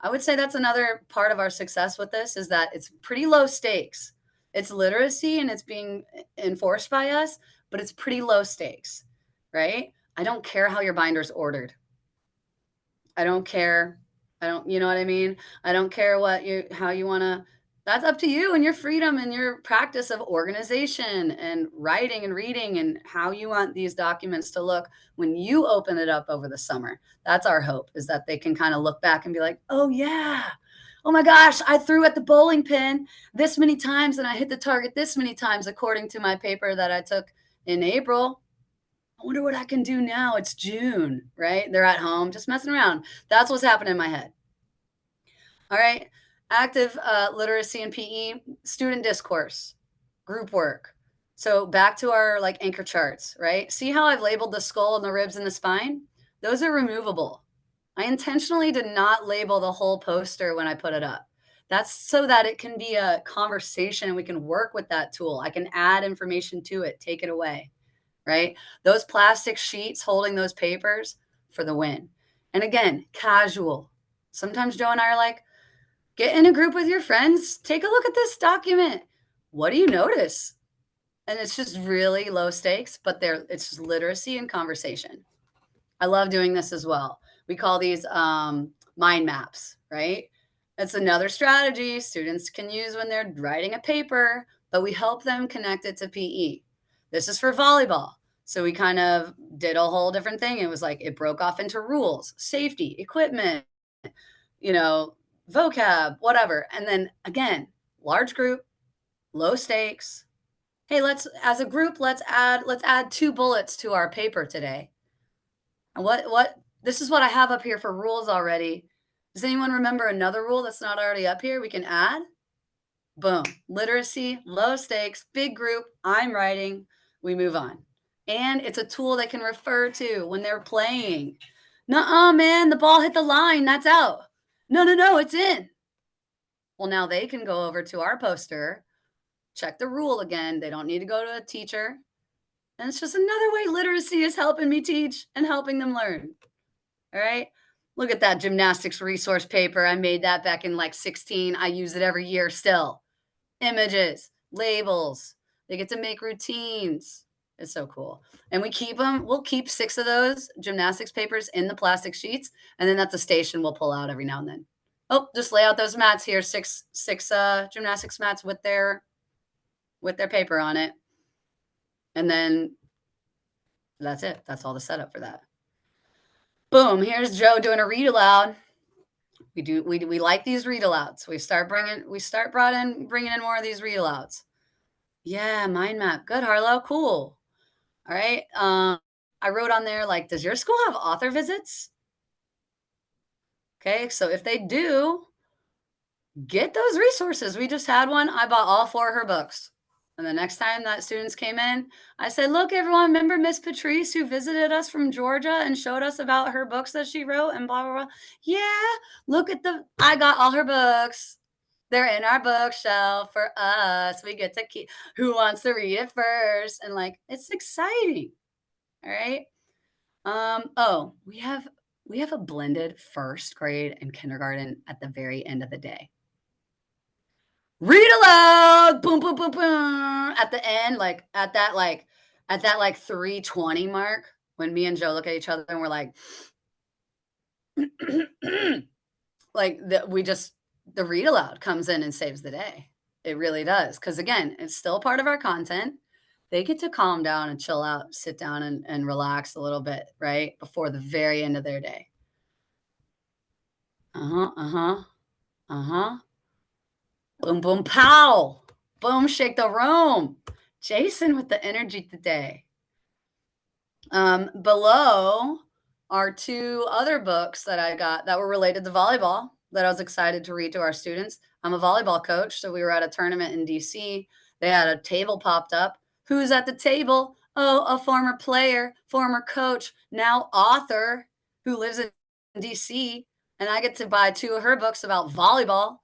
I would say that's another part of our success with this is that it's pretty low stakes. It's literacy and it's being enforced by us, but it's pretty low stakes, right? I don't care how your binder's ordered. I don't care. You know what I mean? I don't care how you want to, that's up to you and your freedom and your practice of organization and writing and reading and how you want these documents to look when you open it up over the summer. That's our hope, is that they can kind of look back and be like, oh yeah, oh my gosh, I threw at the bowling pin this many times and I hit the target this many times according to my paper that I took in April. I wonder what I can do now. It's June, right? They're at home just messing around. That's what's happening in my head. All right. Active literacy and PE, student discourse, group work. So back to our anchor charts, right? See how I've labeled the skull and the ribs and the spine? Those are removable. I intentionally did not label the whole poster when I put it up. That's so that it can be a conversation and we can work with that tool. I can add information to it, take it away, right? Those plastic sheets holding those papers for the win. And again, casual. Sometimes Joe and I are like, get in a group with your friends, take a look at this document. What do you notice? And it's just really low stakes, but it's just literacy and conversation. I love doing this as well. We call these mind maps, right? It's another strategy students can use when they're writing a paper, but we help them connect it to PE. This is for volleyball. So we kind of did a whole different thing. It was like it broke off into rules, safety, equipment, vocab, whatever. And then again, large group, low stakes. Hey, as a group, let's add 2 bullets to our paper today. And this is what I have up here for rules already. Does anyone remember another rule that's not already up here we can add? Boom. Literacy, low stakes, big group, I'm writing, we move on. And it's a tool they can refer to when they're playing. Nuh-uh, man, the ball hit the line, that's out. No, it's in. Well, now they can go over to our poster, check the rule again. They don't need to go to a teacher. And it's just another way literacy is helping me teach and helping them learn. All right. Look at that gymnastics resource paper. I made that back in 16. I use it every year still. Images, labels. They get to make routines. It's so cool. And we keep them. We'll keep 6 of those gymnastics papers in the plastic sheets. And then at the station, we'll pull out every now and then. Oh, just lay out those mats here. Six gymnastics mats with their paper on it. And then that's it. That's all the setup for that. Boom. Here's Joe doing a read aloud. We like these read alouds. We start bringing in more of these read alouds. Yeah, mind map. Good, Harlow. Cool. All right. I wrote on there, does your school have author visits? Okay, so if they do, get those resources. We just had one. I bought all 4 of her books. And the next time that students came in, I said, look, everyone, remember Miss Patrice who visited us from Georgia and showed us about her books that she wrote and blah, blah, blah. Yeah, look at I got all her books. They're in our bookshelf for us. We get to keep, who wants to read it first? And like, it's exciting. All right. Oh, we have a blended first grade and kindergarten at the very end of the day. Read aloud, boom, boom, boom, boom. At the end, at that 3:20 mark, when me and Joe look at each other and we're like, the read aloud comes in and saves the day. It really does. Because again, it's still part of our content. They get to calm down and chill out, sit down and relax a little bit, right? Before the very end of their day. Boom, boom, pow. Boom, shake the room. Jason with the energy today. Below are 2 other books that I got that were related to volleyball that I was excited to read to our students. I'm a volleyball coach, so we were at a tournament in DC. They had a table popped up. Who's at the table? Oh, a former player, former coach, now author who lives in DC. And I get to buy 2 of her books about volleyball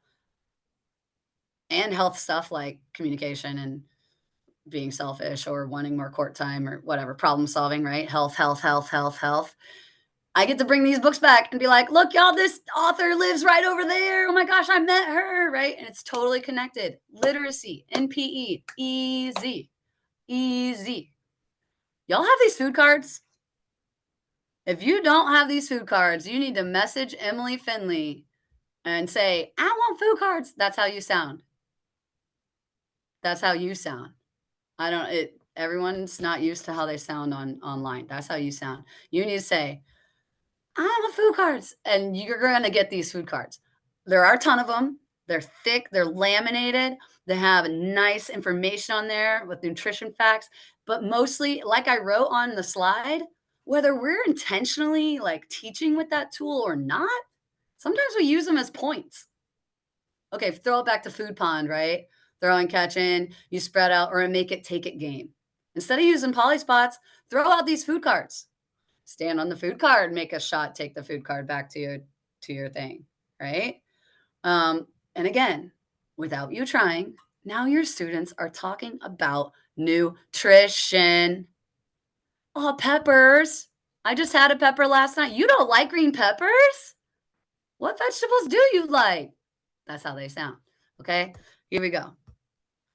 and health stuff like communication and being selfish or wanting more court time or whatever, problem solving, right? Health. I get to bring these books back and be like, look, y'all, this author lives right over there. Oh my gosh, I met her, right? And it's totally connected. Literacy, NPE, easy. Y'all have these food cards? If you don't have these food cards, you need to message Emily Finley and say, I want food cards. That's how you sound. Everyone's not used to how they sound online. That's how you sound. You need to say, I want food cards. And you're going to get these food cards. There are a ton of them. They're thick. They're laminated. They have nice information on there with nutrition facts. But mostly, like I wrote on the slide, whether we're intentionally like teaching with that tool or not, sometimes we use them as points. Okay, throw it back to Food Pond, right? Throw and catch in, you spread out, or a make it, take it game. Instead of using polyspots, throw out these food cards. Stand on the food card, make a shot, take the food card back to your thing, right? And again, without you trying, now your students are talking about nutrition. Oh, peppers. I just had a pepper last night. You don't like green peppers? What vegetables do you like? That's how they sound. Okay, here we go.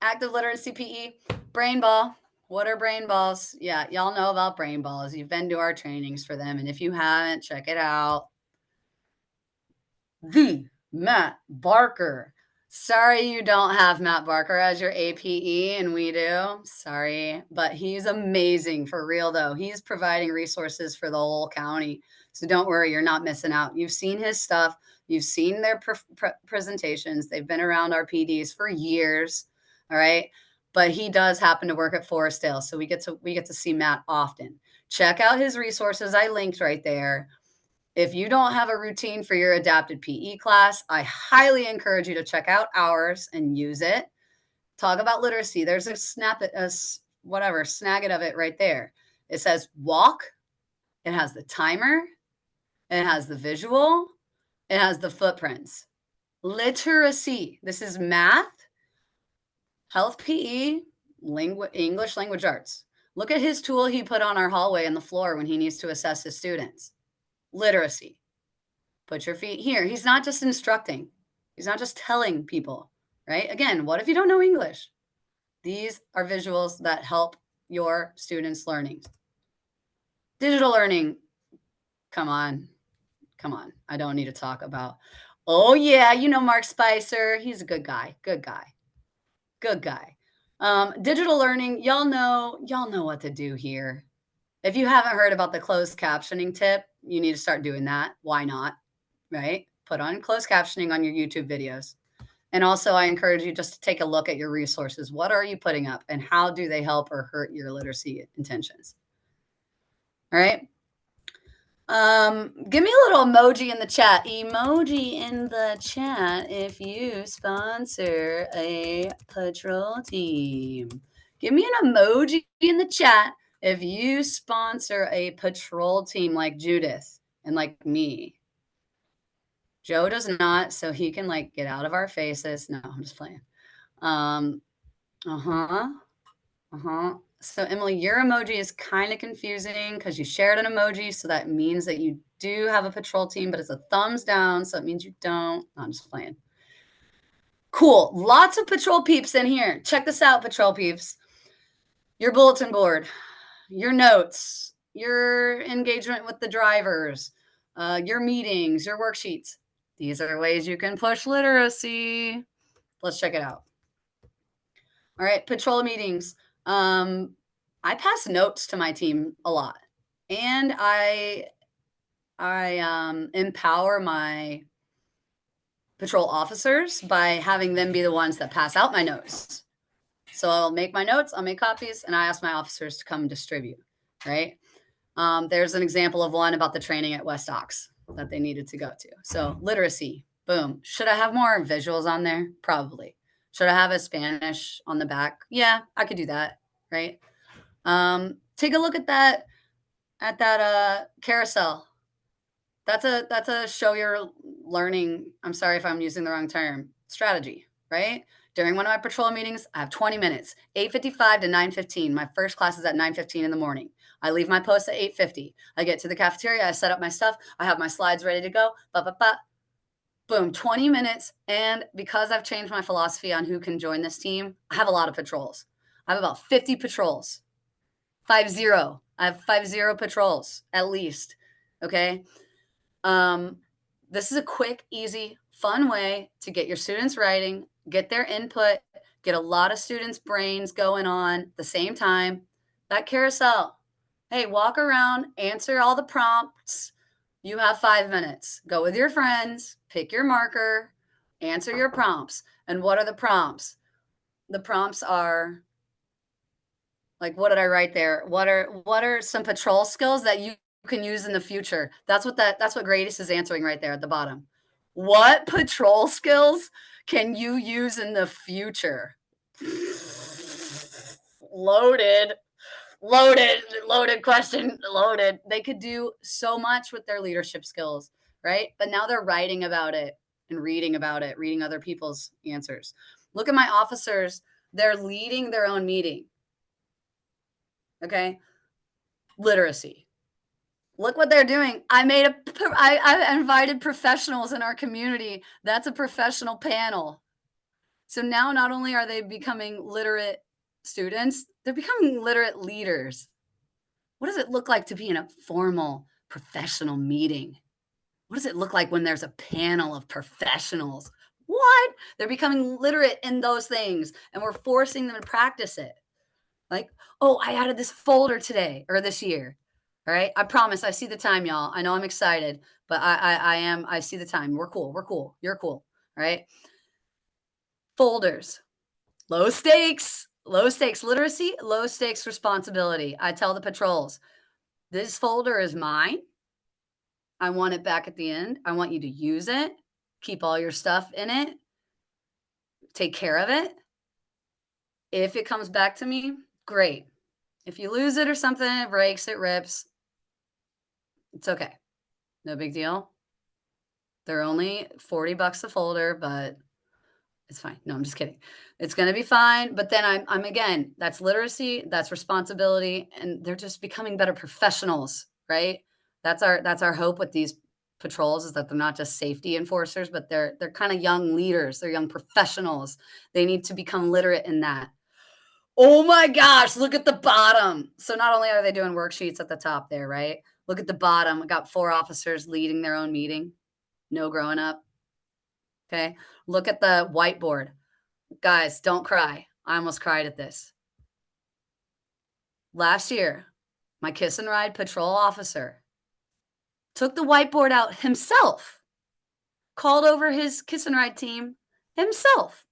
Active literacy PE, brain ball. What are brain balls? Yeah, y'all know about brain balls. You've been to our trainings for them. And if you haven't, check it out. Matt Barker. Sorry you don't have Matt Barker as your APE, and we do. Sorry, but he's amazing for real, though. He's providing resources for the whole county. So don't worry, you're not missing out. You've seen his stuff. You've seen their presentations. They've been around our PDs for years. All right. But he does happen to work at Forestdale. So we get to see Matt often. Check out his resources. I linked right there. If you don't have a routine for your adapted PE class, I highly encourage you to check out ours and use it. Talk about literacy. There's a snag it of it right there. It says walk. It has the timer. It has the visual. It has the footprints. Literacy. This is math, health PE, English language arts. Look at his tool he put on our hallway and the floor when he needs to assess his students. Literacy. Put your feet here. He's not just instructing. He's not just telling people, right? Again, what if you don't know English? These are visuals that help your students' learning. Digital learning. Come on. I don't need to talk about. Oh yeah, you know Mark Spicer. He's a good guy. Digital learning. Y'all know what to do here. If you haven't heard about the closed captioning tip, you need to start doing that. Why not? Right? Put on closed captioning on your YouTube videos. And also, I encourage you just to take a look at your resources. What are you putting up and how do they help or hurt your literacy intentions? All right. Give me a little emoji in the chat. Emoji in the chat if you sponsor a patrol team. Give me an emoji in the chat if you sponsor a patrol team like Judith and like me. Joe does not, so he can like get out of our faces. No, I'm just playing. Uh-huh. So Emily, your emoji is kind of confusing because you shared an emoji. So that means that you do have a patrol team, but it's a thumbs down. So it means you don't. No, I'm just playing. Cool. Lots of patrol peeps in here. Check this out, patrol peeps. Your bulletin board, your notes, your engagement with the drivers, your meetings, your worksheets. These are ways you can push literacy. Let's check it out. All right, patrol meetings. I pass notes to my team a lot, and I empower my patrol officers by having them be the ones that pass out my notes. So I'll make my notes, I'll make copies, and I ask my officers to come distribute. Right? There's an example of one about the training at West Ox that they needed to go to. So literacy, boom. Should I have more visuals on there? Probably. Should I have a Spanish on the back? Yeah, I could do that. Right? Take a look at that carousel. That's a show your learning. I'm sorry if I'm using the wrong term. Strategy, right? During one of my patrol meetings, I have 20 minutes, 8:55 to 9:15. My first class is at 9:15 in the morning. I leave my post at 8:50. I get to the cafeteria. I set up my stuff. I have my slides ready to go. Boom, 20 minutes. And because I've changed my philosophy on who can join this team, I have a lot of patrols. I have about 50 patrols. 50. I have 50 patrols at least. Okay. This is a quick, easy, fun way to get your students writing, get their input, get a lot of students' brains going on at the same time. That carousel. Hey, walk around, answer all the prompts. You have 5 minutes. Go with your friends, pick your marker, answer your prompts. And what are the prompts? The prompts are like, what did I write there? What are some patrol skills that you can use in the future? That's what Gradis is answering right there at the bottom. What patrol skills can you use in the future? Loaded question, loaded. They could do so much with their leadership skills, right? But now they're writing about it and reading about it, reading other people's answers. Look at my officers. They're leading their own meeting. Okay. Literacy. Look what they're doing. I invited professionals in our community. That's a professional panel. So now not only are they becoming literate students, they're becoming literate leaders. What does it look like to be in a formal professional meeting? What does it look like when there's a panel of professionals? What? They're becoming literate in those things, and we're forcing them to practice it. Like, oh, I added this folder today or this year. All right. I promise I see the time, y'all. I know I'm excited, but I see the time. We're cool. You're cool. All right. Folders, low stakes literacy, low stakes responsibility. I tell the patrols, this folder is mine. I want it back at the end. I want you to use it. Keep all your stuff in it. Take care of it. If it comes back to me, great. If you lose it or something, it breaks, it rips, it's okay. No big deal. They're only $40 a folder, but it's fine. No, I'm just kidding. It's going to be fine. But then I'm again, that's literacy, that's responsibility, and they're just becoming better professionals, right? That's our hope with these patrols, is that they're not just safety enforcers, but they're kind of young leaders. They're young professionals. They need to become literate in that. Oh my gosh, look at the bottom. So not only are they doing worksheets at the top there, right? Look at the bottom. I got 4 officers leading their own meeting. No growing up. Okay. Look at the whiteboard. Guys, don't cry. I almost cried at this. Last year, my Kiss and Ride patrol officer took the whiteboard out himself, called over his Kiss and Ride team himself,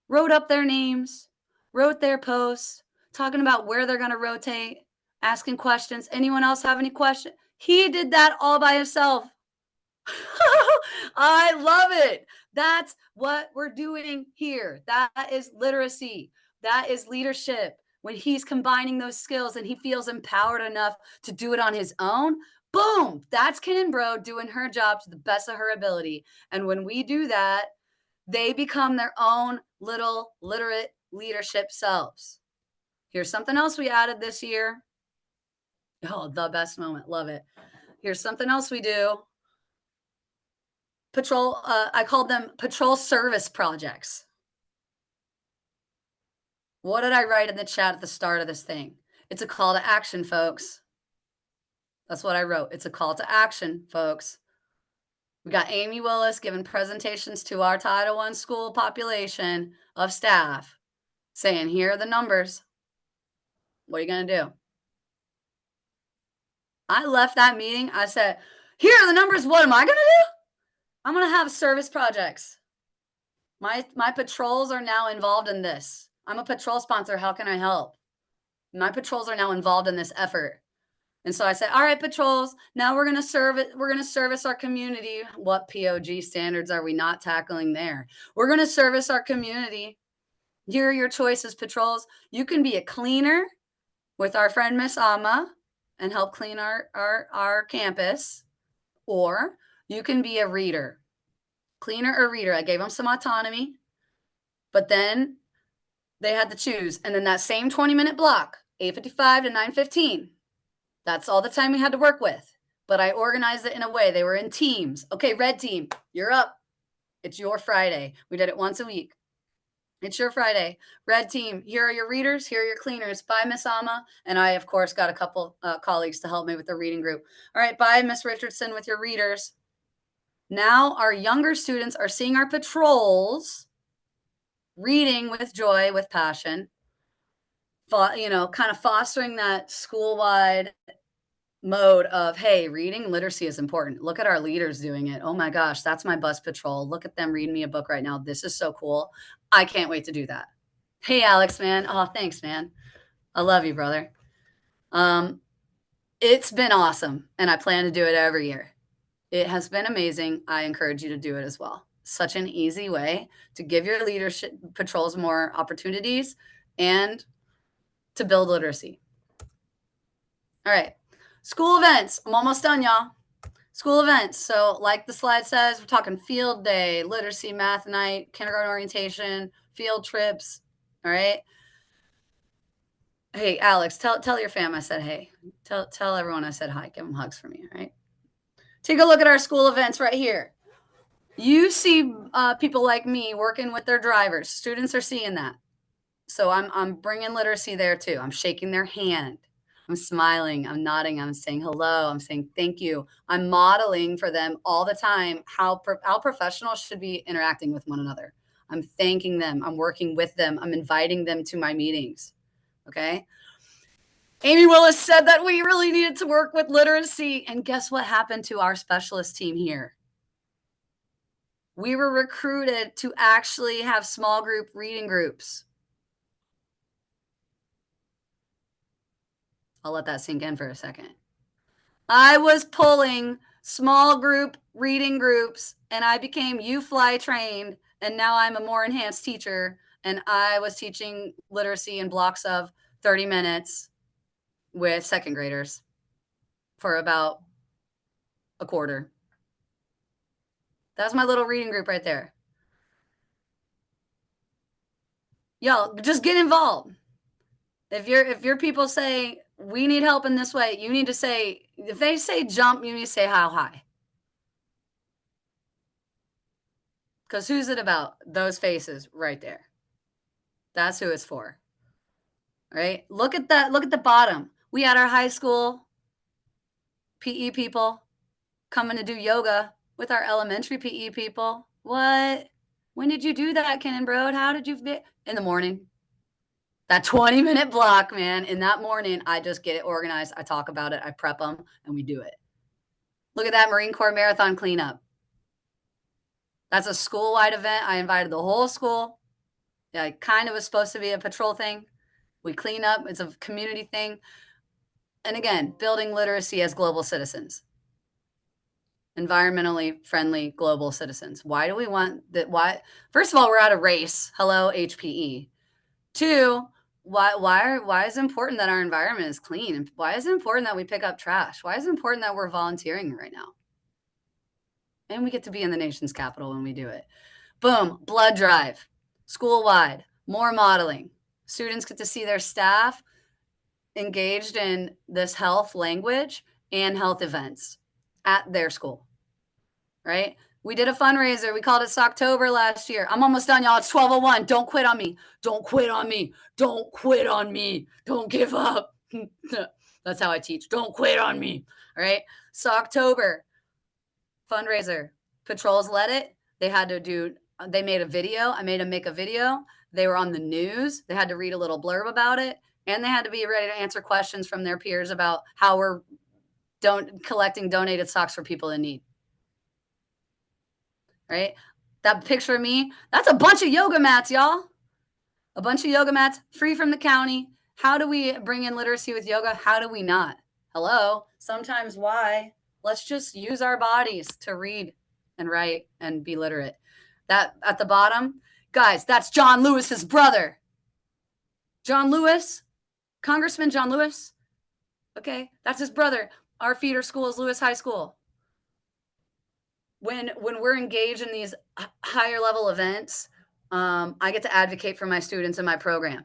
wrote up their names, wrote their posts, talking about where they're going to rotate, asking questions. Anyone else have any questions? He did that all by himself. I love it. That's what we're doing here. That is literacy. That is leadership. When he's combining those skills and he feels empowered enough to do it on his own, boom, that's Kin Bro doing her job to the best of her ability. And when we do that, they become their own little literate leadership selves. Here's something else we added this year. Oh, the best moment. Love it. Here's something else we do. Patrol, I called them patrol service projects. What did I write in the chat at the start of this thing? It's a call to action, folks. That's what I wrote. It's a call to action, folks. We got Amy Willis giving presentations to our Title I school population of staff saying, here are the numbers. What are you going to do? I left that meeting. I said, here are the numbers. What am I going to do? I'm going to have service projects. My patrols are now involved in this. I'm a patrol sponsor. How can I help? My patrols are now involved in this effort. And so I said, all right, patrols, now we're going to serve it. We're going to service our community. What POG standards are we not tackling there? We're going to service our community. Here are your choices, patrols. You can be a cleaner with our friend Miss Amma and help clean our campus, or you can be a reader, cleaner or reader. I gave them some autonomy, but then they had to choose. And then that same 20-minute block, 8:55 to 9:15, that's all the time we had to work with. But I organized it in a way. They were in teams. Okay, red team, you're up. It's your Friday. We did it once a week. It's your Friday. Red team, here are your readers. Here are your cleaners. Bye, Miss Amma. And I, of course, got a couple colleagues to help me with the reading group. All right, bye, Miss Richardson, with your readers. Now our younger students are seeing our patrols reading with joy, with passion, kind of fostering that school-wide mode of, hey, reading literacy is important. Look at our leaders doing it. Oh my gosh, that's my bus patrol. Look at them reading me a book right now. This is so cool. I can't wait to do that. Hey, Alex, man. Oh, thanks, man. I love you, brother. It's been awesome, and I plan to do it every year. It has been amazing. I encourage you to do it as well. Such an easy way to give your leadership patrols more opportunities and to build literacy. All right. School events. I'm almost done, y'all. School events. So like the slide says, we're talking field day, literacy, math night, kindergarten orientation, field trips. All right. Hey, Alex, tell your fam I said hey. Tell everyone I said hi. Give them hugs for me. All right. Take a look at our school events right here. You see people like me working with their drivers. Students are seeing that. So I'm bringing literacy there too. I'm shaking their hand. I'm smiling. I'm nodding. I'm saying hello. I'm saying thank you. I'm modeling for them all the time how professionals should be interacting with one another. I'm thanking them. I'm working with them. I'm inviting them to my meetings. Okay. Amy Willis said that we really needed to work with literacy. And guess what happened to our specialist team here? We were recruited to actually have small group reading groups. I'll let that sink in for a second. I was pulling small group reading groups, and I became UFly trained, and now I'm a more enhanced teacher, and I was teaching literacy in blocks of 30 minutes with second graders for about a quarter. That's my little reading group right there. Y'all, just get involved. If your people say, we need help in this way, you need to say, if they say jump, you need to say how high. Because who's it about? Those faces right there. That's who it's for. Right? Look at that. Look at the bottom. We had our high school PE people coming to do yoga with our elementary PE people. What? When did you do that, Ken and Brode? How did you fit? In the morning. That 20-minute block, man. In that morning, I just get it organized. I talk about it. I prep them, and we do it. Look at that Marine Corps Marathon cleanup. That's a school-wide event. I invited the whole school. Yeah, it kind of was supposed to be a patrol thing. We clean up. It's a community thing. And again, building literacy as global citizens. Environmentally friendly global citizens. Why do we want that? Why? First of all, we're at a race. Hello, HPE. Two, why is it important that our environment is clean? And why is it important that we pick up trash? Why is it important that we're volunteering right now? And we get to be in the nation's capital when we do it. Boom, blood drive, school-wide, more modeling. Students get to see their staff engaged in this health language and health events at their school, right? We did a fundraiser. We called it Socktober last year. I'm almost done, y'all. It's 12:01. Don't quit on me. Don't quit on me. Don't quit on me. Don't give up. That's how I teach. Don't quit on me. All right. Socktober fundraiser. Patrols led it. They made a video. I made them make a video. They were on the news. They had to read a little blurb about it. And they had to be ready to answer questions from their peers about how we're collecting donated socks for people in need. Right? That picture of me, that's a bunch of yoga mats, y'all. A bunch of yoga mats free from the county. How do we bring in literacy with yoga? How do we not? Hello? Sometimes why? Let's just use our bodies to read and write and be literate. That at the bottom, guys, that's John Lewis's brother. John Lewis, Congressman John Lewis. Okay, that's his brother. Our feeder school is Lewis High School. When we're engaged in these higher level events, I get to advocate for my students in my program.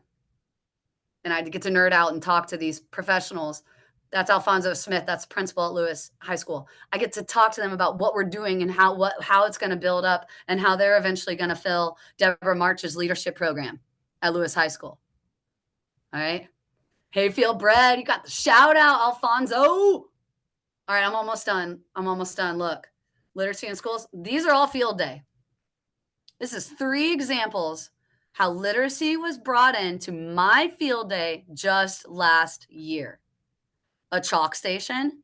And I get to nerd out and talk to these professionals. That's Alfonso Smith. That's principal at Lewis High School. I get to talk to them about what we're doing and how it's going to build up and how they're eventually going to fill Deborah March's leadership program at Lewis High School. All right. Hayfield Bread, you got the shout out, Alfonso. All right, I'm almost done. Look, literacy in schools. These are all field day. This is 3 examples how literacy was brought into my field day just last year. A chalk station.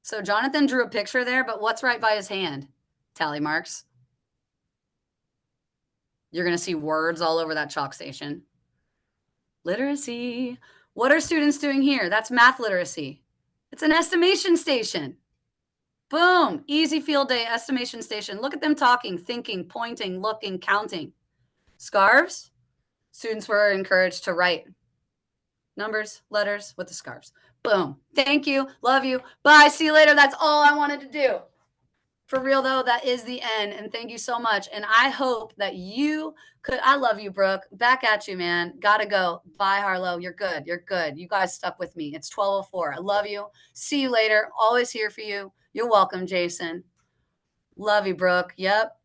So Jonathan drew a picture there, but what's right by his hand? Tally marks. You're going to see words all over that chalk station. Literacy. What are students doing here? That's math literacy. It's an estimation station. Boom. Easy field day estimation station. Look at them talking, thinking, pointing, looking, counting. Scarves. Students were encouraged to write numbers, letters with the scarves. Boom. Thank you. Love you. Bye. See you later. That's all I wanted to do. For real, though, that is the end. And thank you so much. And I hope that you could. I love you, Brooke. Back at you, man. Gotta go. Bye, Harlow. You're good. You're good. You guys stuck with me. It's 12:04. I love you. See you later. Always here for you. You're welcome, Jason. Love you, Brooke. Yep.